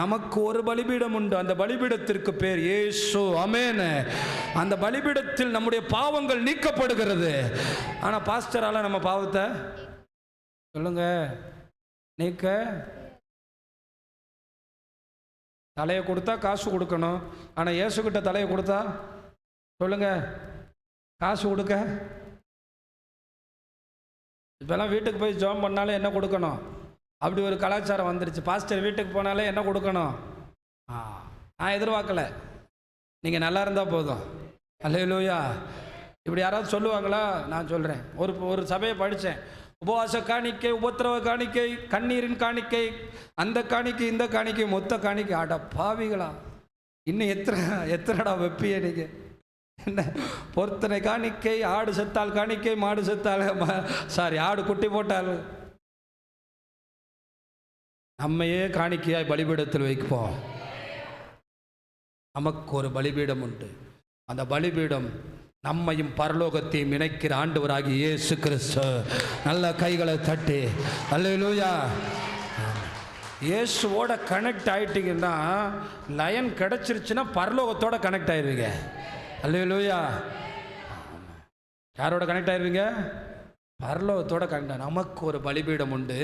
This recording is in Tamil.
நமக்கு ஒரு பலிபீடம் உண்டு. அந்த பலிபீடத்திற்கு பேர் இயேசு. ஆமென். அந்த பலிபீடத்தில் நம்முடைய பாவங்கள் நீக்கப்படுகிறது. ஆனால் பாஸ்டரால நம்ம பாவத்தை சொல்லுங்க நீக்க, தலையை கொடுத்தா காசு கொடுக்கணும். ஆனால் இயேசுகிட்ட தலையை கொடுத்தா சொல்லுங்க காசு கொடுக்க. இப்போல்லாம் வீட்டுக்கு போய் ஜெபம் பண்ணாலே என்ன கொடுக்கணும், அப்படி ஒரு கலாச்சாரம் வந்துருச்சு. பாஸ்டர் வீட்டுக்கு போனாலே என்ன கொடுக்கணும். நான் எதிர்பார்க்கலை, நீங்கள் நல்லா இருந்தால் போதும். அல்லேலூயா. இப்படி யாராவது சொல்லுவாங்களா? நான் சொல்கிறேன். ஒரு சபையை படித்தேன். உபவாச காணிக்கை, உபத்திரவ காணிக்கை, கண்ணீரின் காணிக்கை, அந்த காணிக்கை, இந்த காணிக்கை, மொத்த காணிக்கை. அட பாவிகளா, இன்னும் எத்தனைடா வெப்பிய நீங்கள்? என்ன பொருத்தனை காணிக்கை, ஆடு செத்தால் காணிக்கை, மாடு செத்தால் ஆடு குட்டி போட்டால். நம்மையே காணிக்கையாய் பலிபீடத்தில் வைப்போம். நமக்கு ஒரு பலிபீடம் உண்டு. அந்த பலிபீடம் நம்மையும் பரலோகத்தையும் இணைக்கிற ஆண்டவராகிய இயேசு கிறிஸ்து. நல்ல கைகளை தட்டி அல்லேலூயா. இயேசுவோட கனெக்ட் ஆகிட்டீங்கன்னா, லயன் கிடச்சிருச்சுன்னா பரலோகத்தோட கனெக்ட் ஆயிடுவீங்க. அல்லேலூயா. யாரோட கனெக்ட் ஆயிடுவீங்க? பரலோகத்தோட கனெக்ட். நமக்கு ஒரு பலிபீடம் உண்டு.